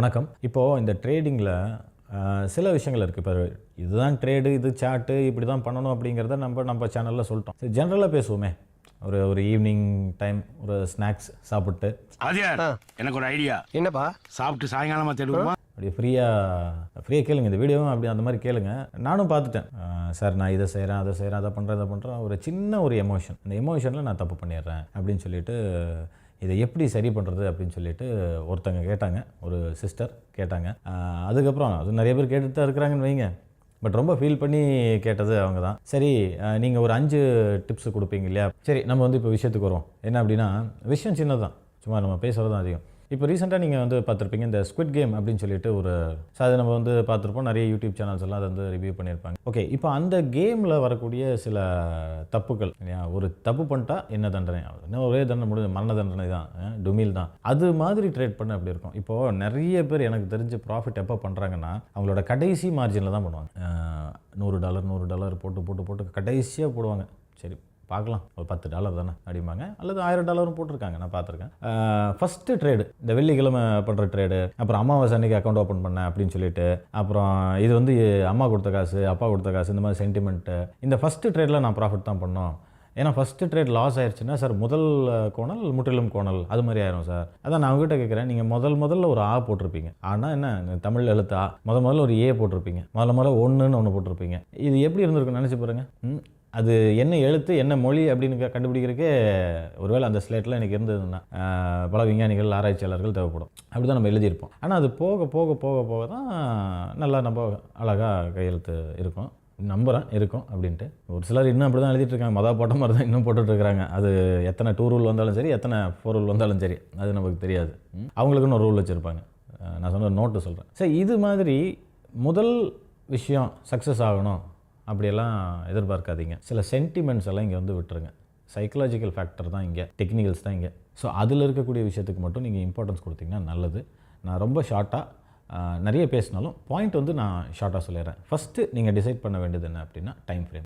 வணக்கம். இப்போது இந்த ட்ரேடிங்கில் சில விஷயங்கள் இருக்குது. இப்போ இதுதான் ட்ரேடு, இது சார்ட்டு, இப்படி தான் பண்ணணும் அப்படிங்கிறத நம்ம சேனலில் சொல்லிட்டோம். சரி, ஜென்ரலாக பேசுவோமே. ஒரு ஈவினிங் டைம் ஒரு ஸ்நாக்ஸ் சாப்பிட்டு எனக்கு ஒரு ஐடியா. என்னப்பா? சாப்பிட்டு சாயங்காலமாக தேடுவோமா? அப்படி ஃப்ரீயாக கேளுங்க. இந்த வீடியோவும் அப்படி அந்த மாதிரி கேளுங்க. நானும் பார்த்துட்டேன். சார் நான் இதை செய்கிறேன், அதை பண்ணுறேன். ஒரு சின்ன எமோஷன், அந்த எமோஷனில் நான் தப்பு பண்ணிடுறேன் அப்படின்னு சொல்லிட்டு இதை எப்படி சரி பண்ணுறது அப்படின்னு சொல்லிட்டு ஒருத்தங்க கேட்டாங்க, ஒரு சிஸ்டர் கேட்டாங்க. அதுக்கப்புறம் அது நிறைய பேர் கேட்டுட்டு தான் இருக்கிறாங்கன்னு வைங்க. பட் ரொம்ப ஃபீல் பண்ணி கேட்டது அவங்க தான். சரி, நீங்கள் ஒரு 5 டிப்ஸ் கொடுப்பீங்க இல்லையா? சரி, நம்ம இப்போ விஷயத்துக்கு வருவோம். என்ன அப்படின்னா, விஷயம் சின்னது தான், சும்மா நம்ம பேசுகிறது தான் அதிகம். இப்போ ரீசெண்டாக நீங்கள் பார்த்துருப்பீங்க, இந்த ஸ்குவிட் கேம் அப்படின்னு சொல்லிட்டு அது நம்ம பார்த்துருப்போம். நிறைய யூடியூப் சேனல்ஸ் எல்லாம் அதை ரிவ்யூ பண்ணியிருப்பாங்க. ஓகே, இப்போ அந்த கேமில் வரக்கூடிய சில தப்புகள் இல்லையா? ஒரு தப்பு பண்ணிட்டா என்ன தண்டனை ஆகுது? இன்னும் ஒரே தண்டனை முடிஞ்சு மரண தண்டனை தான், டுமில் தான். அது மாதிரி ட்ரேட் பண்ண அப்படி இருக்கும். இப்போது நிறைய பேர் எனக்கு தெரிஞ்சு ப்ராஃபிட் எப்போ பண்ணுறாங்கன்னா, அவங்களோட கடைசி மார்ஜினில் தான் பண்ணுவாங்க. $100 போட்டு கடைசியாக போடுவாங்க. சரி பார்க்கலாம், ஒரு $10 தானே அப்படிம்பாங்க, அல்லது $1000 போட்டிருக்காங்க, நான் பார்த்துருக்கேன். ஃபஸ்ட்டு ட்ரேடு, இந்த வெள்ளிக்கிழமை பண்ணுற ட்ரேடு, அப்புறம் அமாவாசை அன்றைக்கி அக்கௌண்ட் ஓப்பன் பண்ணேன் அப்படின்னு சொல்லிட்டு, அப்புறம் இது அம்மா கொடுத்த காசு, அப்பா கொடுத்த காசு, இந்த மாதிரி சென்டிமெண்ட்டு. இந்த ஃபஸ்ட்டு ட்ரேடில் நான் ப்ராஃபிட் தான் பண்ணோம். ஏன்னா ஃபஸ்ட்டு ட்ரேட் லாஸ் ஆயிடுச்சுன்னா, சார் முதல் கோணல் முற்றிலும் கோணல் அது மாதிரி ஆயிரும் சார். அதான் நான் உங்ககிட்ட கேட்குறேன், நீங்கள் முதல்ல ஒரு ஆ போட்டிருப்பீங்க. ஆனால் என்ன தமிழ் எழுத்து ஆ, முதல்ல ஒரு ஏ போட்டிருப்பீங்க, முதல்ல 1ன்னு ஒன்று போட்டிருப்பீங்க. இது எப்படி இருந்திருக்குன்னு நினச்சி பாருங்க. அது என்ன எழுத்து என்ன மொழி அப்படின்னு கண்டுபிடிக்கிறதுக்கே ஒருவேளை அந்த ஸ்லேட்டில் எனக்கு இருந்ததுன்னா பல விஞ்ஞானிகள் ஆராய்ச்சியாளர்கள் தேவைப்படும். அப்படி தான் நம்ம எழுதியிருப்போம். ஆனால் அது போக தான் நல்லா நம்ம அழகாக கையெழுத்து இருக்கும், நம்புகிறேன் இருக்கும் அப்படின்ட்டு. ஒரு சிலர் இன்னும் அப்படி தான் எழுதிட்டு இருக்காங்க, போட்ட மாதிரி தான் இன்னும் போட்டுட்ருக்காங்க. அது எத்தனை 2 ரூல் வந்தாலும் சரி, எத்தனை 4 ரூல் வந்தாலும் சரி, அது நமக்கு தெரியாது. அவங்களுக்குன்னு ஒரு ரூல் வச்சுருப்பாங்க. நான் சொன்ன நோட்டு சொல்கிறேன். சரி, இது மாதிரி முதல் விஷயம் சக்ஸஸ் ஆகணும் அப்படியெல்லாம் எதிர்பார்க்காதீங்க. சில சென்டிமெண்ட்ஸ் எல்லாம் இங்கே விட்டுருங்க. சைக்கலாஜிக்கல் ஃபேக்டர் தான் இங்கே, டெக்னிக்கல்ஸ் தான் இங்கே. ஸோ அதில் இருக்கக்கூடிய விஷயத்துக்கு மட்டும் நீங்கள் இம்பார்ட்டன்ஸ் கொடுத்தீங்கன்னா நல்லது. நான் ரொம்ப ஷார்ட்டாக நிறைய பேசினாலும் பாயிண்ட் நான் ஷார்ட்டாக சொல்லிடுறேன். ஃபஸ்ட்டு நீங்கள் டிசைட் பண்ண வேண்டியது என்ன அப்படின்னா, டைம் ஃப்ரேம்.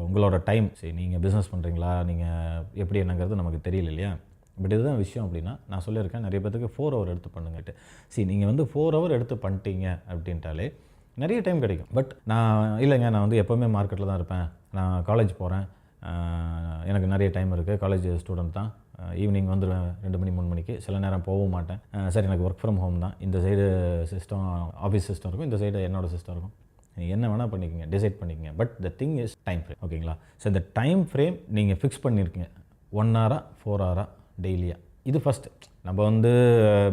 உங்களோட டைம், சரி நீங்கள் பிஸ்னஸ் பண்ணுறீங்களா, நீங்கள் எப்படி என்னங்கிறது நமக்கு தெரியல இல்லையா? பட் இதுதான் விஷயம் அப்படின்னா, நான் சொல்லியிருக்கேன் நிறைய பேருக்கு 4 ஹவர் எடுத்து பண்ணுங்கட்டு. சரி, நீங்கள் 4 ஹவர் எடுத்து பண்ணிட்டீங்க அப்படின்ட்டாலே நிறைய டைம் கிடைக்கும். பட் இல்லைங்க, நான் எப்போவுமே மார்க்கெட்டில் தான் இருப்பேன், நான் காலேஜ் போகிறேன், எனக்கு நிறைய டைம் இருக்குது, காலேஜ் ஸ்டூடெண்ட் தான், ஈவினிங் வந்துடுவேன் 2 மணி 3 மணிக்கு, சில நேரம் போகவும் மாட்டேன். சரி, எனக்கு ஒர்க் ஃப்ரம் ஹோம் தான், இந்த சைடு சிஸ்டம் ஆஃபீஸ் சிஸ்டம் இருக்கும், இந்த சைடு என்னோடய சிஸ்டம் இருக்கும், நீங்கள் என்ன வேணால் பண்ணிக்கோங்க, டிசைட் பண்ணிக்கோங்க. But the thing is time frame. ஓகேங்களா? ஸோ இந்த டைம் ஃப்ரேம் நீங்கள் ஃபிக்ஸ் பண்ணியிருக்கீங்க. 1 ஹவரா 4 ஹவரா டெய்லியாக, இது ஃபஸ்ட்டு. நம்ம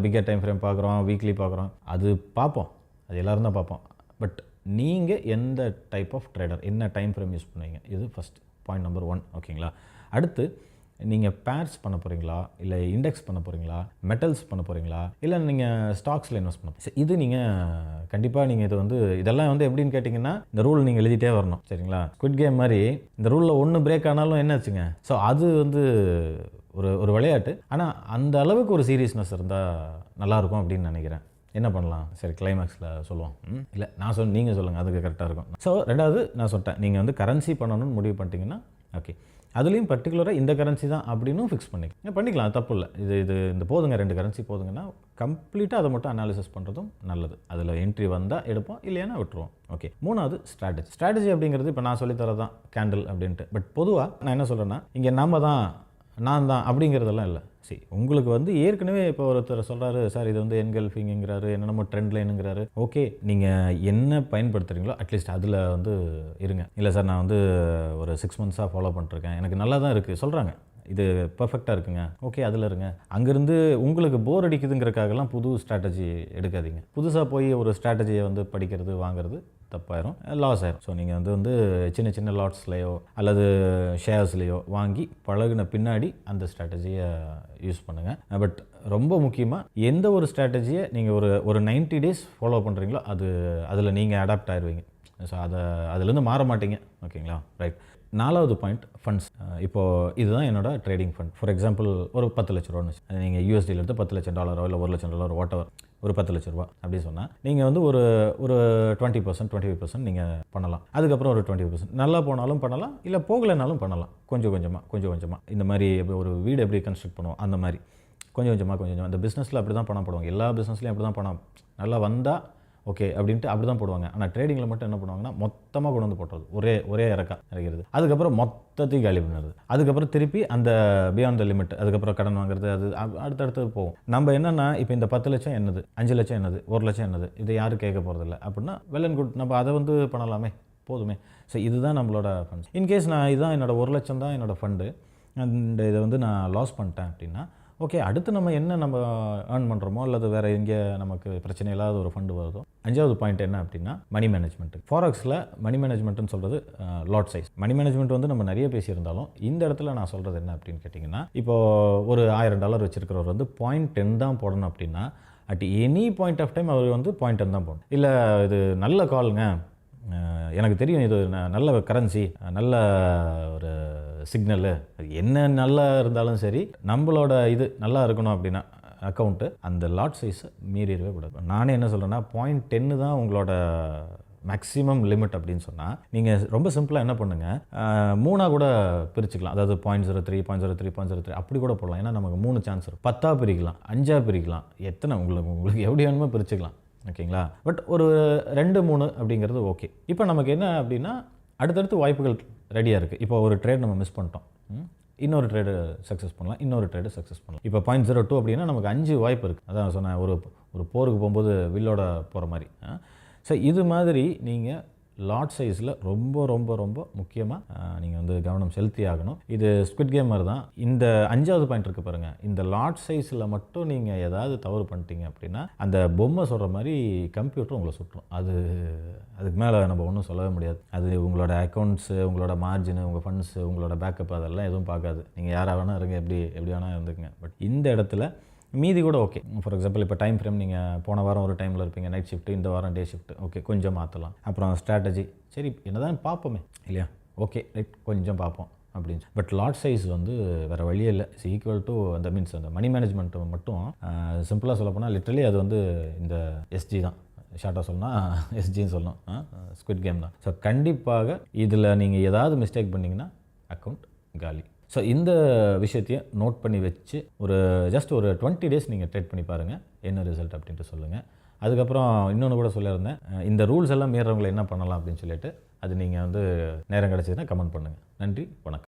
பிக்கர் டைம் ஃப்ரேம் பார்க்குறோம், வீக்லி பார்க்குறோம், அது பார்ப்போம், அது எல்லோரும் தான் பார்ப்போம். பட் நீங்கள் எந்த டைப் ஆஃப் ட்ரேடர், என்ன டைம் ஃப்ரேம் யூஸ் பண்ணுவீங்க, இது ஃபஸ்ட் பாயிண்ட் நம்பர் 1. ஓகேங்களா? அடுத்து, நீங்கள் பேர்ஸ் பண்ண போகிறீங்களா, இல்லை இண்டெக்ஸ் பண்ண போகிறீங்களா, மெட்டல்ஸ் பண்ண போகிறீங்களா, இல்லை நீங்கள் ஸ்டாக்ஸில் இன்வெஸ்ட் பண்ண போகிறீங்க. இது நீங்கள் கண்டிப்பாக நீங்கள் இதெல்லாம் எப்படின்னு கேட்டிங்கன்னா, இந்த ரூல் நீங்கள் எழுதிட்டே வரணும். சரிங்களா? ஸ்குவிட் கேம் மாதிரி இந்த ரூலில் 1 பிரேக் ஆனாலும் என்ன ஆச்சுங்க? ஸோ அது ஒரு விளையாட்டு. ஆனால் அந்த அளவுக்கு ஒரு சீரியஸ்னஸ் இருந்தால் நல்லாயிருக்கும் அப்படின்னு நினைக்கிறேன். என்ன பண்ணலாம்? சரி, கிளைமேக்ஸில் சொல்லுவோம். இல்லை நான் நீங்கள் சொல்லுங்கள், அதுக்கு கரெக்டாக இருக்கும். ஸோ ரெண்டாவது நான் சொல்லிட்டேன், நீங்கள் கரன்சி பண்ணணும்னு முடிவு பண்ணிட்டீங்கன்னா ஓகே, அதுலேயும் பர்டிகுலராக இந்த கரன்சி தான் அப்படின்னு ஃபிக்ஸ் பண்ணிக்கலாம், அது தப்பு இல்லை. இந்த போதுங்க, 2 கரன்சி போதுங்கன்னா கம்ப்ளீட்டாக அதை மட்டும் அனாலிசிஸ் பண்ணுறதும் நல்லது. அதில் என்ட்ரி வந்தால் எடுப்போம், இல்லைன்னா விட்டுருவோம். ஓகே, 3வது ஸ்ட்ராட்டஜி அப்படிங்கிறது இப்போ நான் சொல்லித்தரதான் கேண்டில் அப்படின்ட்டு. பட் பொதுவாக நான் என்ன சொல்கிறேன்னா, இங்கே நான் தான் அப்படிங்கிறதெல்லாம் இல்லை. சரி, உங்களுக்கு ஏற்கனவே இப்போ ஒருத்தர் சொல்கிறாரு, சார் இது என்கல்ஃபிங்கிறாரு, என்னென்னமோ ட்ரெண்ட் லைனுங்கிறாரு. ஓகே, நீங்கள் என்ன பயன்படுத்துகிறீங்களோ அட்லீஸ்ட் அதில் இருங்க. இல்லை சார், நான் ஒரு 6 மந்த்ஸாக ஃபாலோ பண்ணிட்டுருக்கேன், எனக்கு நல்லா தான் இருக்குது சொல்கிறாங்க, இது பர்ஃபெக்டாக இருக்குங்க, ஓகே அதில் இருங்க. அங்கேருந்து உங்களுக்கு போர் அடிக்குதுங்கிறக்காகலாம் புது ஸ்ட்ராட்டஜி எடுக்காதீங்க. புதுசாக போய் ஒரு ஸ்ட்ராட்டஜியை படிக்கிறது வாங்குறது தப்பாயிரும், லாஸ் ஆயிரும். ஸோ நீங்கள் சின்ன சின்ன லாட்ஸ்லையோ அல்லது ஷேர்ஸ்லையோ வாங்கி பழகின பின்னாடி அந்த ஸ்ட்ராட்டஜியை யூஸ் பண்ணுங்கள். பட் ரொம்ப முக்கியமாக, எந்த ஒரு ஸ்ட்ராட்டஜியை நீங்கள் ஒரு 90 டேஸ் ஃபாலோ பண்ணுறீங்களோ அதில் நீங்கள் அடாப்ட் ஆயிடுவீங்க. ஸோ அதுலேருந்து மாற மாட்டீங்க. ஓகேங்களா? ரைட். 4வது பாயிண்ட், ஃபண்ட்ஸ். இப்போது இதுதான் என்னோட ட்ரேடிங் ஃபண்ட். ஃபார் எக்ஸாம்பிள், ஒரு 10 லட்ச ரூபான்னு நீங்கள் யூஎஸ்டியில் எடுத்து $10 லட்சம் இல்லை $1 லட்சம் வாட் எவர், ஒரு 10 லட்ச ரூபா அப்படி சொன்னால் நீங்கள் ஒரு 20% 25% நீங்கள் பண்ணலாம். அதுக்கப்புறம் ஒரு 20% நல்லா போனாலும் பண்ணலாம், இல்லை போகலைனாலும் பண்ணலாம். கொஞ்சம் கொஞ்சமாக இந்த மாதிரி ஒரு வீடு எப்படி கன்ஸ்ட்ரக்ட் பண்ணுவோம் அந்த மாதிரி கொஞ்சம் கொஞ்சமாக அந்த பிஸ்னஸில் அப்படி தான் பணம் போடுவாங்க. எல்லா பிஸ்னஸ்லையும் அப்படி தான் பணம் நல்லா வந்தால் ஓகே அப்படின்ட்டு அப்படி தான் போடுவாங்க. ஆனால் ட்ரேடிங்கில் மட்டும் என்ன பண்ணுவாங்கன்னா மொத்தமாக கொண்டு வந்து போட்டுறது, ஒரே இறக்கிறது. அதுக்கப்புறம் மொத்தத்தையும் காலி பண்ணுறது. அதுக்கப்புறம் திருப்பி அந்த பியாண்ட் த லிமிட், அதுக்கப்புறம் கடன் வாங்குறது, அது அடுத்தடுத்தது போகும். நம்ம என்னென்னா இப்போ இந்த 10 லட்சம் என்னது, 5 லட்சம் என்னது, 1 லட்சம் என்னது, இதை யாரும் கேட்க போகிறதில்ல அப்படின்னா வெல் அண்ட் குட், நம்ம அதை வந்து பண்ணலாமே, போதுமே. ஸோ இதுதான் நம்மளோட ஃபண்ட்ஸ். இன்கேஸ் நான் இதுதான் என்னோடய 1 லட்சம் தான் என்னோடய ஃபண்டு அண்ட் இதை வந்து நான் லாஸ் பண்ணிட்டேன் அப்படின்னா ஓகே, அடுத்து நம்ம என்ன நம்ம ஏர்ன் பண்ணுறோமோ அல்லது வேறு எங்கே நமக்கு பிரச்சனை இல்லாத ஒரு ஃபண்டு வருதோ. 5வது பாயிண்ட் என்ன அப்படின்னா மணி மேனேஜ்மெண்ட். ஃபாரெக்ஸில் மணி மேனேஜ்மெண்ட்னு சொல்கிறது லாட் சைஸ். மணி மேனேஜ்மெண்ட் வந்து நம்ம நிறைய பேசியிருந்தாலும் இந்த இடத்துல நான் சொல்கிறது என்ன அப்படின்னு கேட்டிங்கன்னா, இப்போது ஒரு $1000 வச்சுருக்கிறவர் வந்து 0.10 தான் போடணும் அப்படின்னா at any point of time அவர் வந்து 0.10 தான் போடணும். இல்லை இது நல்ல காலுங்க, எனக்கு தெரியும் இது நல்ல கரன்சி, நல்ல ஒரு சிக்னலு, என்ன நல்லா இருந்தாலும் சரி நம்மளோட இது நல்லா இருக்கணும் அப்படின்னா அக்கௌண்ட்டு அந்த லாட் சைஸை மீறிடவே கூடாது. நானே என்ன சொல்கிறேன்னா 0.10 தான் உங்களோட மேக்ஸிமம் லிமிட் அப்படின்னு சொன்னால் நீங்கள் ரொம்ப சிம்பிளாக என்ன பண்ணுங்கள், 3 கூட பிரிச்சுக்கலாம். அதாவது 0.03, 0.03, 0.03 அப்படி கூட போடலாம். ஏன்னா நமக்கு 3 சான்ஸ் இருக்கும். 10 பிரிக்கலாம், 5 பிரிக்கலாம், எத்தனை உங்களுக்கு எப்படி வேணுமோ பிரிச்சுக்கலாம். ஓகேங்களா? பட் ஒரு 2, 3 அப்படிங்கிறது ஓகே. இப்போ நமக்கு என்ன அப்படின்னா அடுத்தடுத்து வாய்ப்புகள் ரெடியாக இருக்குது. இப்போ ஒரு ட்ரேட் நம்ம மிஸ் பண்ணிட்டோம், இன்னொரு ட்ரேடு சக்ஸஸ் பண்ணலாம், இன்னொரு ட்ரேடு சக்ஸஸ் பண்ணலாம். இப்போ 0.02 அப்படின்னா நமக்கு 5 வாய்ப்பு இருக்குது. அதான் சொன்னேன், ஒரு போருக்கு போகும்போது வில்லோட போகிற மாதிரி. ஸோ இது மாதிரி நீங்கள் லாட் சைஸில் ரொம்ப ரொம்ப ரொம்ப முக்கியமாக நீங்கள் வந்து கவனம் செலுத்தி ஆகணும். இது ஸ்குவிட் கேம் மாதிரி தான். இந்த 5வது பாயிண்ட் இருக்குது பாருங்கள், இந்த லாட் சைஸில் மட்டும் நீங்கள் ஏதாவது தவறு பண்ணிட்டீங்க அப்படின்னா அந்த பொம்மை சொல்கிற மாதிரி கம்ப்யூட்டர் உங்களை சுட்டுரும். அதுக்கு மேலே நம்ம ஒன்றும் சொல்லவே முடியாது. அது உங்களோட அக்கௌண்ட்ஸு, உங்களோட மார்ஜினு, உங்கள் ஃபண்ட்ஸு, உங்களோட பேக்கப் அதெல்லாம் எதுவும் பார்க்காது. நீங்கள் யாராக வேணால் இருங்க, எப்படி வேணால் இருந்துக்குங்க. பட் இந்த இடத்துல மீதி கூட ஓகே. ஃபார் எக்ஸாம்பிள் இப்போ டைம் ஃப்ரேம் நீங்கள் போன வாரம் ஒரு டைமில் இருப்பீங்க, நைட் ஷிஃப்ட்டு, இந்த வாரம் டே ஷிஃப்ட்டு, ஓகே கொஞ்சம் மாற்றலாம். அப்புறம் ஸ்ட்ராட்டஜி, சரி என்னதான் பார்ப்போமே இல்லையா, ஓகே ரைட் கொஞ்சம் பார்ப்போம் அப்படின்னு. பட் லாட் சைஸ் வந்து வேறு வழியே இல்லை. இட்ஸ் ஈக்குவல் டு அந்த மீன்ஸ் அந்த மணி மேனேஜ்மெண்ட் மட்டும் சிம்பிளாக சொல்ல போனால் லிட்ரலி அது வந்து இந்த எஸ்ஜி தான். ஷார்ட்டாக சொன்னால் எஸ்ஜின்னு சொல்லணும், ஸ்குவிட் கேம் தான். ஸோ கண்டிப்பாக இதில் நீங்கள் ஏதாவது மிஸ்டேக் பண்ணிங்கன்னா அக்கௌண்ட் காலி. ஸோ இந்த விஷயத்தையும் நோட் பண்ணி வச்சு ஜஸ்ட் ஒரு 20 டேஸ் நீங்கள் ட்ரேட் பண்ணி பாருங்கள், என்ன ரிசல்ட் அப்படின்ட்டு சொல்லுங்கள். அதுக்கப்புறம் இன்னொன்று கூட சொல்லியிருந்தேன், இந்த ரூல்ஸ் எல்லாம் மீறவங்களை என்ன பண்ணலாம் அப்படின்னு சொல்லிட்டு அது நீங்கள் வந்து நேரம் கிடச்சிதுன்னா கமெண்ட் பண்ணுங்கள். நன்றி, வணக்கம்.